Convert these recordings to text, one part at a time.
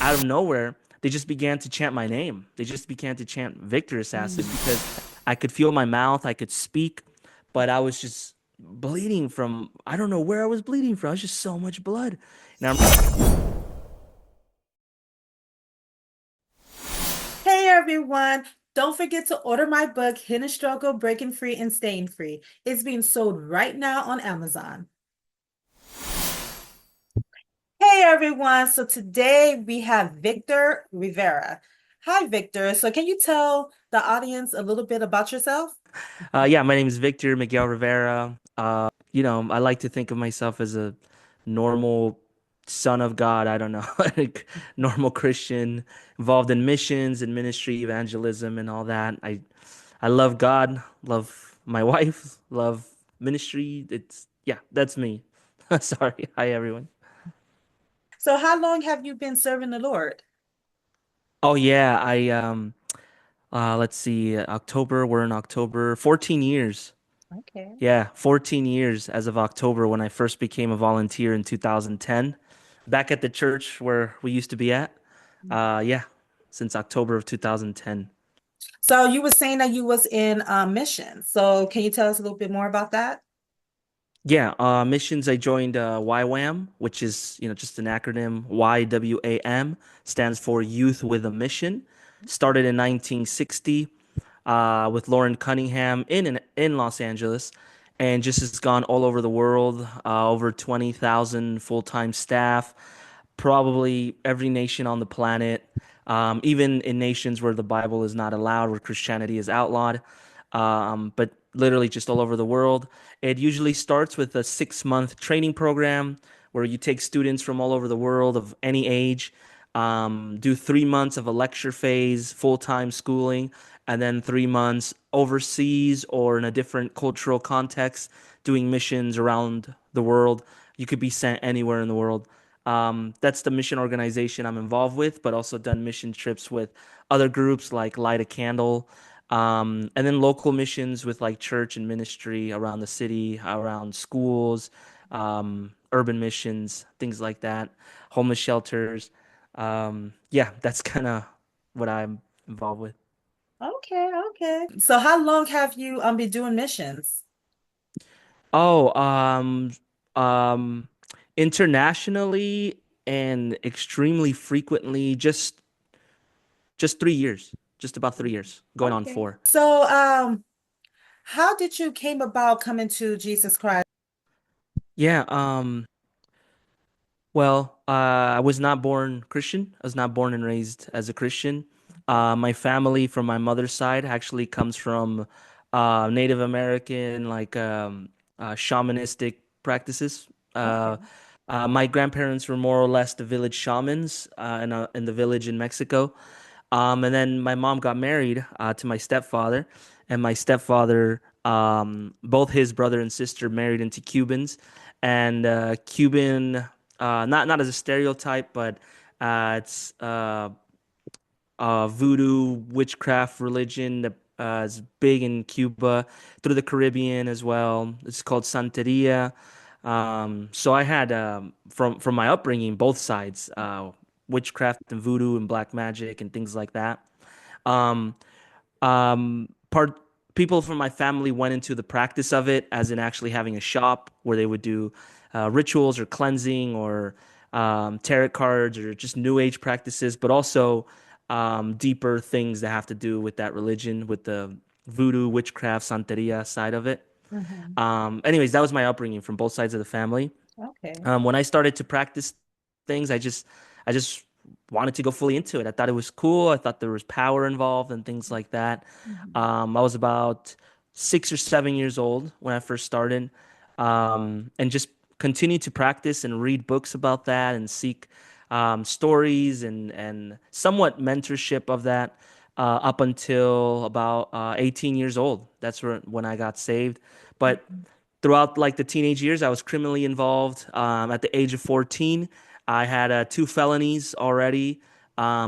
out of nowhere, they just began to chant my name. They just began to chant Victor Assassin Mm. because I could feel my mouth, I could speak, but I was just bleeding from, I don't know where I was bleeding from. It was just so much blood. And Hey everyone! Don't forget to order my book, Hidden Struggle, Breaking Free and Staying Free. It's being sold right now on Amazon. Hey everyone! So today we have Victor Rivera. Hi Victor. So can you tell the audience a little bit about yourself? yeah, my name is Victor Miguel Rivera. I like to think of myself as a normal son of God. I don't know, like normal Christian involved in missions and ministry, evangelism, and all that. I love God, love my wife, love ministry. Yeah, that's me. Sorry. Hi, everyone. So how long have you been serving the Lord? Oh yeah, let's see, October, we're in October, 14 years. Okay. Yeah, 14 years as of October when I first became a volunteer in 2010, back at the church where we used to be at. Yeah, since October of 2010. So you were saying that you was in mission. So can you tell us a little bit more about that? Yeah, missions. I joined YWAM, which is just an acronym. YWAM stands for Youth with a Mission. Started in 1960 with Lauren Cunningham in Los Angeles, and just has gone all over the world. Over 20,000 full-time staff, probably every nation on the planet, even in nations where the Bible is not allowed, where Christianity is outlawed, but literally just all over the world. It usually starts with a 6-month training program where you take students from all over the world of any age, do 3 months of a lecture phase, full-time schooling, and then 3 months overseas or in a different cultural context, doing missions around the world. You could be sent anywhere in the world. That's the mission organization I'm involved with, but also done mission trips with other groups like Light a Candle, and then local missions with like church and ministry around the city, around schools, urban missions, things like that, homeless shelters. Yeah, that's kind of what I'm involved with. Okay, okay. So how long have you been doing missions? Oh, um, internationally and extremely frequently, just 3 years, just about 3 years, going on Okay. 4. So how did you came about coming to Jesus Christ? Yeah, I was not born Christian. I was not born and raised as a Christian. My family from my mother's side actually comes from Native American, like shamanistic practices. Okay. My grandparents were more or less the village shamans in the village in Mexico. And then my mom got married to my stepfather, and my stepfather, both his brother and sister married into Cubans, and Cuban, not as a stereotype, but it's voodoo witchcraft religion that is big in Cuba, through the Caribbean as well. It's called Santeria. So I had from my upbringing both sides, witchcraft and voodoo and black magic and things like that. Um, part People from my family went into the practice of it, as in actually having a shop where they would do rituals or cleansing or tarot cards or just new age practices, but also deeper things that have to do with that religion, with the voodoo, witchcraft, santeria side of it. Hmm. Anyways, that was my upbringing from both sides of the family. Okay. When I started to practice things, I just wanted to go fully into it. I thought it was cool. I thought there was power involved and things like that. Mhm. I was about 6 or 7 years old when I first started, and just continued to practice and read books about that and seek stories and somewhat mentorship of that up until about 18 years old. That's when I got saved. But throughout like the teenage years, I was criminally involved. At the age of 14, I had 2 felonies already.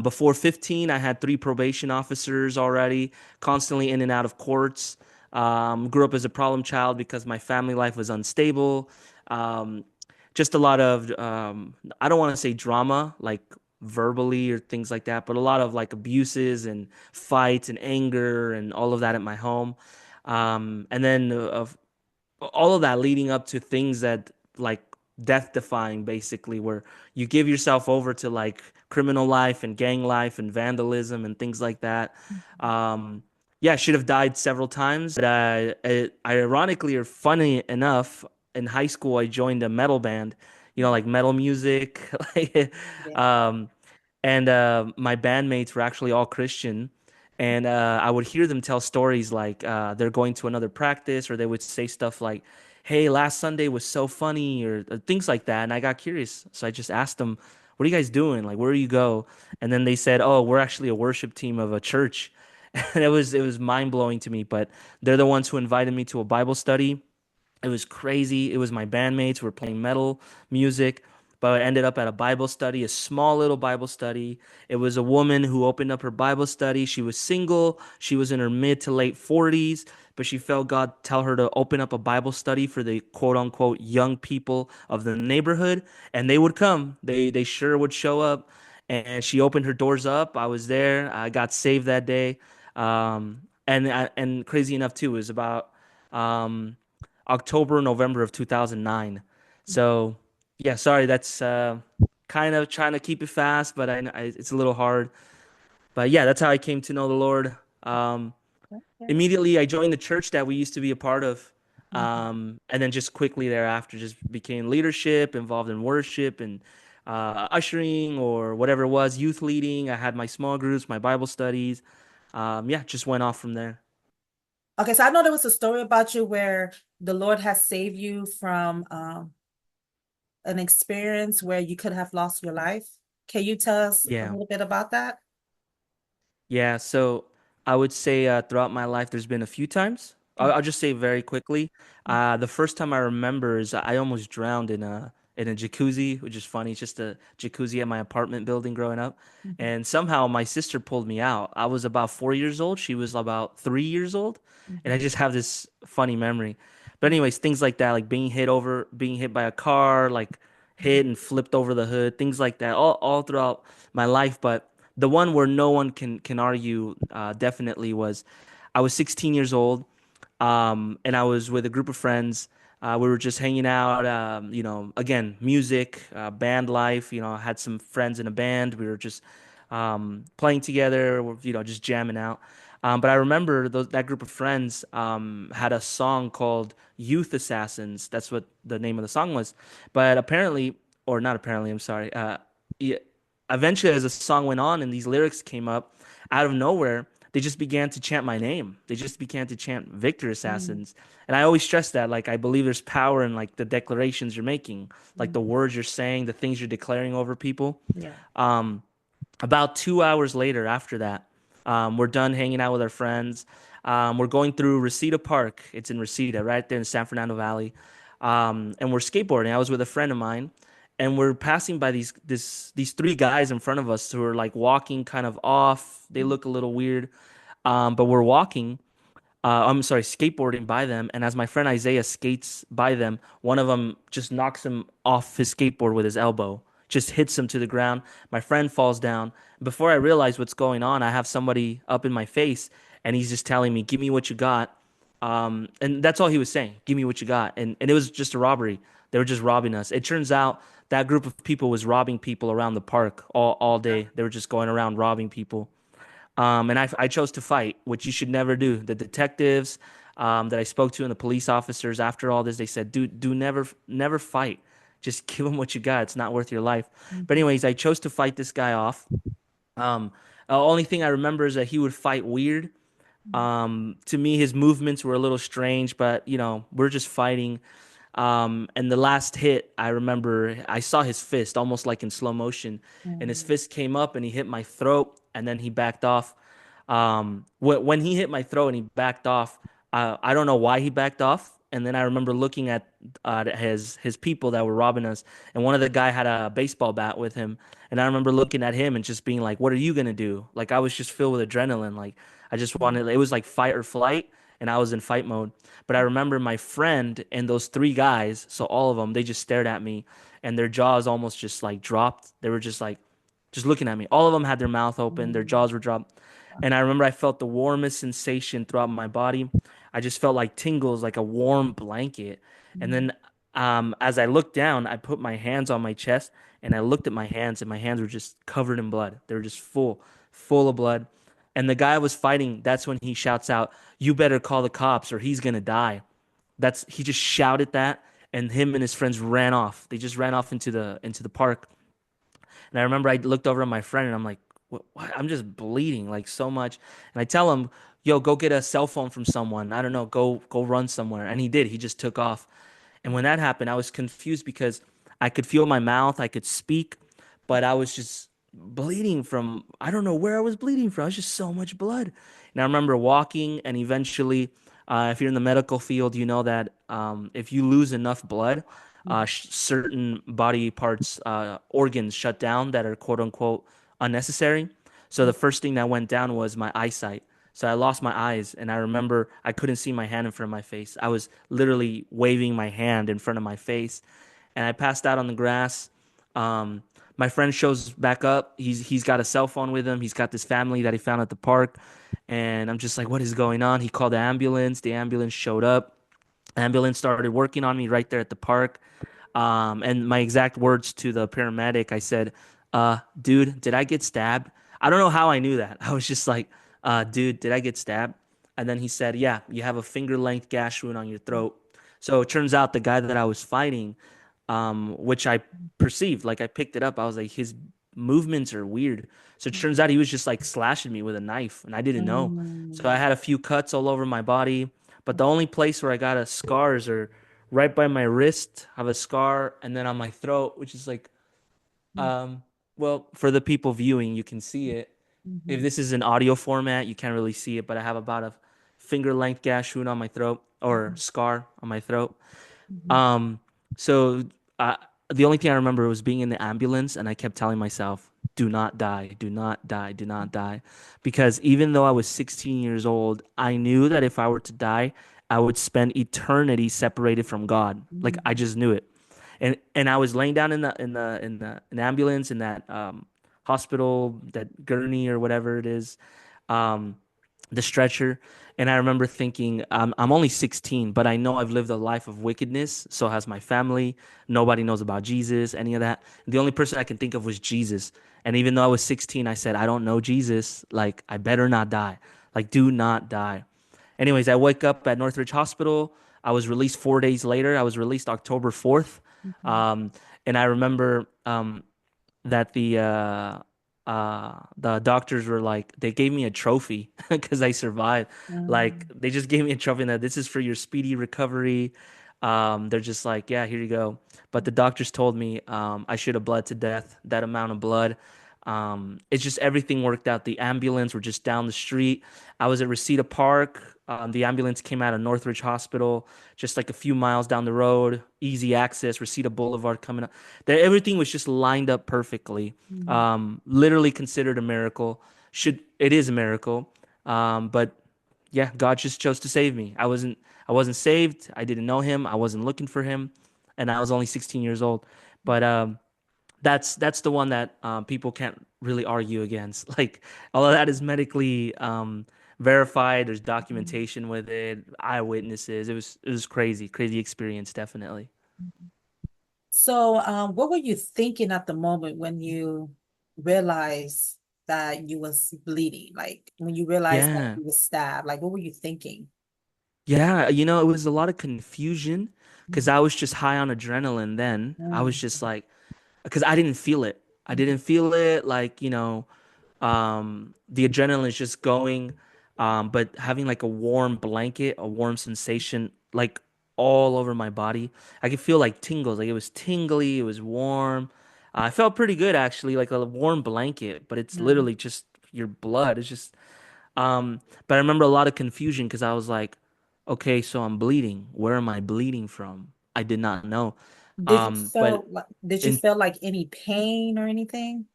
Before 15, I had 3 probation officers already, constantly in and out of courts. Grew up as a problem child because my family life was unstable. Um, just a lot of, I don't want to say drama, like verbally or things like that, but a lot of like abuses and fights and anger and all of that at my home. And then all of that leading up to things that like death defying basically, where you give yourself over to like criminal life and gang life and vandalism and things like that. um yeah, I should have died several times, but ironically or funny enough, in high school I joined a metal band, like metal music. like Yeah. um and my bandmates were actually all Christian, and I would hear them tell stories like they're going to another practice, or they would say stuff like, "Hey, last Sunday was so funny," or things like that. And I got curious, so I just asked them, "What are you guys doing? Like, where do you go?" And then they said, "Oh, we're actually a worship team of a church," and it was mind blowing to me. But they're the ones who invited me to a Bible study. It was crazy. It was my bandmates who were playing metal music, but I ended up at a Bible study, a small little Bible study. It was a woman who opened up her Bible study. She was single. She was in her mid to late 40s, but she felt God tell her to open up a Bible study for the quote unquote young people of the neighborhood, and they would come. They sure would show up. And she opened her doors up. I was there. I got saved that day. And crazy enough too, it was about um October, November of 2009. So, yeah, sorry, that's kind of trying to keep it fast, but it's a little hard. But yeah, that's how I came to know the Lord. Um, Okay. Immediately, I joined the church that we used to be a part of. Mhm. And then just quickly thereafter, just became leadership, involved in worship and ushering or whatever it was, youth leading. I had my small groups, my Bible studies. Yeah, just went off from there. Okay, so I know there was a story about you where the Lord has saved you from an experience where you could have lost your life. Can you tell us a Yeah. little bit about that? Yeah, so I would say throughout my life, there's been a few times. I'll just say very quickly. The first time I remember is I almost drowned in a jacuzzi, which is funny. It's just a jacuzzi at my apartment building growing up, Mhm. and somehow my sister pulled me out. I was about 4 years old. She was about 3 years old, and I Mhm. just have this funny memory. But anyways, things like that, like being hit by a car, like hit and flipped over the hood, things like that, all throughout my life. But the one where no one can argue definitely was I was 16 years old, and I was with a group of friends. We were just hanging out, again, music, band life. I had some friends in a band. We were just playing together, just jamming out. But I remember that group of friends had a song called Youth Assassins. That's what the name of the song was. But apparently, or not apparently, I'm sorry. Yeah, eventually, as the song went on and these lyrics came up out of nowhere, they just began to chant my name. They just began to chant Victor Mhm. Assassins. And I always stress that, like, I believe there's power in like the declarations you're making, like the Mhm. words you're saying, the things you're declaring over people. Yeah. Um, about 2 hours later, after that, we're done hanging out with our friends. We're going through Reseda Park. It's in Reseda, right there in San Fernando Valley. And we're skateboarding. I was with a friend of mine, and we're passing by these three guys in front of us who are like walking kind of off. They look a little weird, but we're walking. I'm sorry, skateboarding by them. And as my friend Isaiah skates by them, one of them just knocks him off his skateboard with his elbow, just hits him to the ground. My friend falls down. Before I realize what's going on, I have somebody up in my face, and he's just telling me, "Give me what you got." And that's all he was saying. Give me what you got. And it was just a robbery. They were just robbing us. It turns out that group of people was robbing people around the park all day. They were just going around robbing people. And I chose to fight, which you should never do. The detectives that I spoke to and the police officers after all this, they said, do never fight. Just give them what you got. It's not worth your life. But Mhm. anyways, I chose to fight this guy off. Only thing I remember is that he would fight weird. To me, his movements were a little strange, but we're just fighting. And the last hit, I remember I saw his fist almost like in slow motion, and his Mhm. fist came up and he hit my throat, and then he backed off. When he hit my throat and he backed off, I don't know why he backed off. And then I remember looking at his people that were robbing us, and one of the guy had a baseball bat with him, and I remember looking at him and just being like, "What are you gonna do?" Like I was just filled with adrenaline, like I just wanted. It was like fight or flight, and I was in fight mode. But I remember my friend and those three guys, so all of them, they just stared at me, and their jaws almost just like dropped. They were just like, just looking at me. All of them had their mouth open, their Mm. jaws were dropped. And I remember I felt the warmest sensation throughout my body. I just felt like tingles, like a warm blanket. And Mm. then as I looked down, I put my hands on my chest and I looked at my hands, and my hands were just covered in blood. They were just full of blood. And the guy I was fighting, that's when he shouts out, "You better call the cops or he's gonna die." He just shouted that, and him and his friends ran off. They just ran off into the park. And I remember I looked over at my friend and I'm like, what? I'm just bleeding like so much. And I tell him, "Yo, go get a cell phone from someone. I don't know, go run somewhere." And he did. He just took off. And when that happened, I was confused because I could feel my mouth, I could speak, but I was just bleeding from, I don't know where I was bleeding from. It was just so much blood. And I remember walking, and eventually, if you're in the medical field, you know that if you lose enough blood, certain body parts, organs shut down that are quote unquote unnecessary. So the first thing that went down was my eyesight. So I lost my eyes, and I remember I couldn't see my hand in front of my face. I was literally waving my hand in front of my face, and I passed out on the grass. Um, my friend shows back up. He's got a cell phone with him. He's got this family that he found at the park, and I'm just like, "What is going on?" He called the ambulance. The ambulance showed up. Ambulance started working on me right there at the park. And my exact words to the paramedic, I said, dude, did I get stabbed?" I don't know how I knew that. I was just like, dude, did I get stabbed? And then he said, yeah, you have a finger length gash wound on your throat. So it turns out the guy that I was fighting, which I perceived, like I picked it up. I was like, his movements are weird. So it turns out he was just like slashing me with a knife, and I didn't know. So I Mm. had a few cuts all over my body, but the only place where I got a scars are right by my wrist. I have a scar, and then on my throat, which is like, um, well, for the people viewing, you can see it. If Mhm. this is an audio format, you can't really see it, but I have about a finger length gash wound on my throat, or Mhm. scar on my throat. Mhm. Um, so uh, the only thing I remember was being in the ambulance, and I kept telling myself, "Do not die, do not die, do not die," because even though I was 16 years old, I knew that if I were to die, I would spend eternity separated from God. Like I Mhm. just knew it, and I was laying down in the ambulance in that hospital, that gurney or whatever it is. Um, the stretcher. And I remember thinking, I'm only 16, but I know I've lived a life of wickedness. So has my family. Nobody knows about Jesus, any of that. The only person I can think of was Jesus. And even though I was 16, I said, I don't know Jesus. Like, I better not die. Like, do not die. Anyways, I wake up at Northridge Hospital. I was released 4 days later. I was released October 4th. Mhm. Um, and I remember that the doctors were like, they gave me a trophy because I survived. Like Mm. they just gave me a trophy that this is for your speedy recovery. They're just like, yeah, here you go. But the doctors told me I should have bled to death, that amount of blood. It's just everything worked out. The ambulance were just down the street. I was at Reseda Park. The ambulance came out of Northridge Hospital, just like a few miles down the road. Easy access, Reseda Boulevard coming up. There, everything was just lined up perfectly. Mhm. Literally considered a miracle. It is a miracle. But yeah, God just chose to save me. I wasn't saved. I didn't know him. I wasn't looking for him, and I was only 16 years old. But that's the one that people can't really argue against. Like all of that is medically verified. There's Mhm. documentation with it, eyewitnesses. It was crazy, crazy experience, definitely. So, what were you thinking at the moment when you realized that you was bleeding? Like when you realized that Yeah. you was stabbed, like what were you thinking? Yeah, it was a lot of confusion because I was just high on adrenaline then. I was Mm. just like, because I didn't feel it. I didn't feel it like, the adrenaline is just going, but having like a warm blanket, a warm sensation, like all over my body. I could feel like tingles, like it was tingly, it was warm. I felt pretty good actually, like a warm blanket, but it's Mm. literally just your blood. It's just but I remember a lot of confusion because I was like, okay, so I'm bleeding. Where am I bleeding from? I did not know. But Did you in feel like any pain or anything?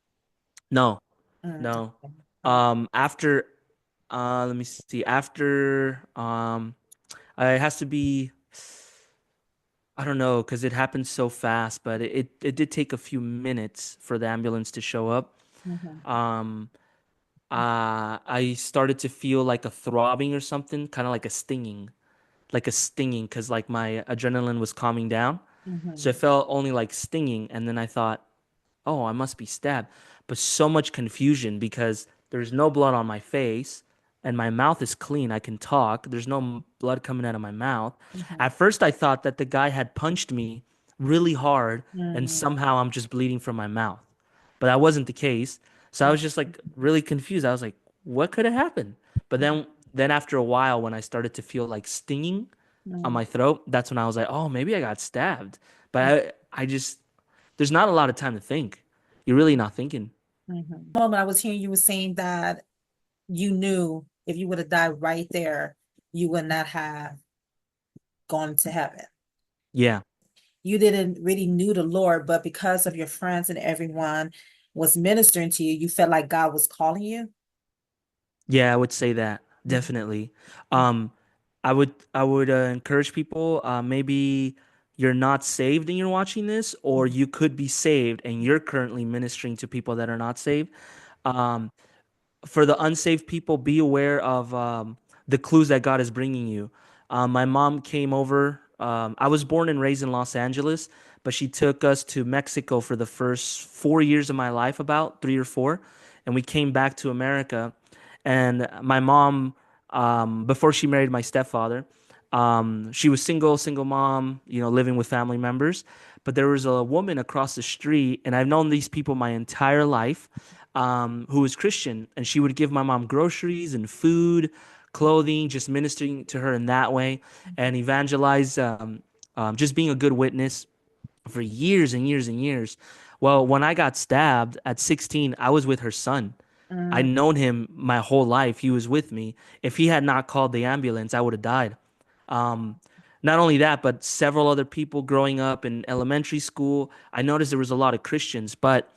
no, Mm. no. Okay. After let me see. After it has to be, I don't know, because it happened so fast, but it did take a few minutes for the ambulance to show up. Mm-hmm. Um, I started to feel like a throbbing or something, kind of like a stinging, because like my adrenaline was calming down. So it Mm-hmm. felt only like stinging. And then I thought, oh, I must be stabbed. But so much confusion because there's no blood on my face and my mouth is clean. I can talk. There's no blood coming out of my mouth. Mm-hmm. At first, I thought that the guy had punched me really hard and Mm-hmm. somehow I'm just bleeding from my mouth. But that wasn't the case. So I was just like really confused. I was like, what could have happened? But then after a while, when I started to feel like stinging on Mm-hmm. my throat, that's when I was like, oh, maybe I got stabbed. But I just there's not a lot of time to think. You're really not thinking. Mm-hmm. Moment I was hearing you were saying that you knew if you would have died right there, you would not have gone to heaven. Yeah. You didn't really knew the Lord, but because of your friends and everyone was ministering to you, you felt like God was calling you. Yeah, I would say that. Mhm. Definitely. Um, I would encourage people, maybe you're not saved and you're watching this, or you could be saved and you're currently ministering to people that are not saved. Um, for the unsaved people, be aware of the clues that God is bringing you. My mom came over. I was born and raised in Los Angeles, but she took us to Mexico for the first 4 years of my life, about 3 or 4, and we came back to America. And my mom, before she married my stepfather, she was single mom, living with family members. But there was a woman across the street, and I've known these people my entire life, who was Christian, and she would give my mom groceries and food, clothing, just ministering to her in that way, and evangelize, just being a good witness for years and years and years. Well, when I got stabbed at 16, I was with her son. I'd Mm, known him my whole life. He was with me. If he had not called the ambulance, I would have died. Um, Not only that, but several other people growing up in elementary school, I noticed there was a lot of Christians, but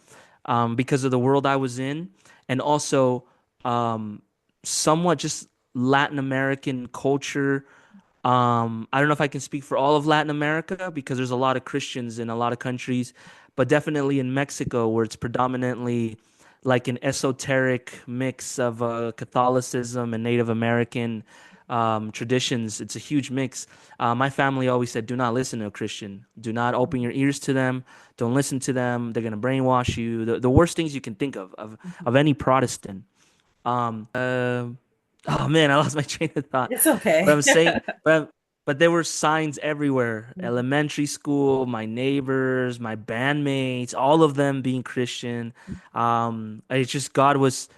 because of the world I was in, and also um, somewhat just Latin American culture. I don't know if I can speak for all of Latin America because there's a lot of Christians in a lot of countries, but definitely in Mexico, where it's predominantly like an esoteric mix of Catholicism and Native American traditions. It's a huge mix. My family always said, do not listen to a Christian. Do not open your ears to them. Don't listen to them. They're going to brainwash you. The worst things you can think of any Protestant. Oh man, I lost my train of thought. it's But okay. I'm saying, but there were signs everywhere. Elementary school, my neighbors, my bandmates, all of them being Christian. It's just God was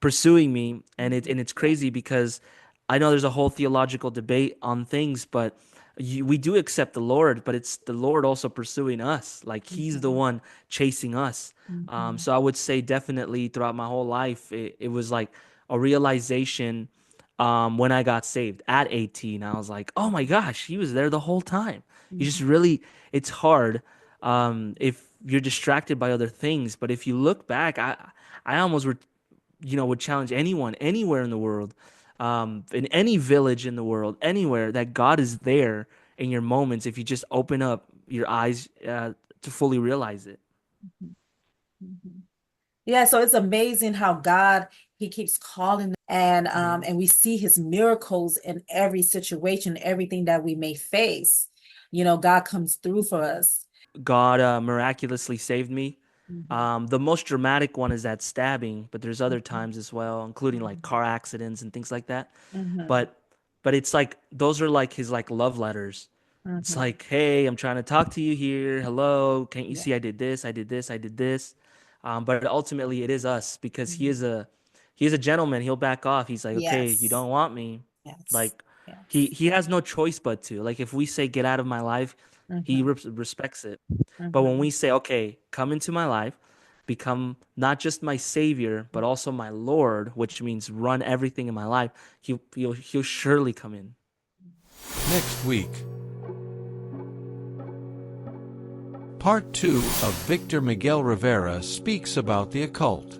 pursuing me, and it's crazy because I know there's a whole theological debate on things, but we do accept the Lord, but it's the Lord also pursuing us. Like He's the Mhm, one chasing us. mhm, So I would say definitely throughout my whole life, it was like a realization when I got saved at 18. I was like, oh my gosh, He was there the whole time. You just mhm, really, it's hard if you're distracted by other things. But if you look back, I almost would challenge anyone, anywhere in the world, in any village in the world, anywhere that God is there in your moments if you just open up your eyes to fully realize it. mhm, mhm. Yeah, so it's amazing how God He keeps calling and we see His miracles in every situation, everything that we may face. God comes through for us. God miraculously saved me. Mhm, The most dramatic one is that stabbing, but there's other mhm, times as well, including like mhm, car accidents and things like that. mhm. But but it's like those are like his like love letters. It's Mhm. like, hey, I'm trying to talk to you here. Hello, can't you Yeah. see I did this? I did this. I did this. But ultimately, it is us because Mhm. he is a gentleman. He'll back off. He's like, okay, you Yes. don't want me. Yes. Like Yes. he has no choice but to. Like if we say get out of my life, he Mhm, respects it. But when we mhm, say, okay, come into my life, become not just my savior, but also my Lord, which means run everything in my life, he'll surely come in. Next week, Part 2 of Victor Miguel Rivera speaks about the occult.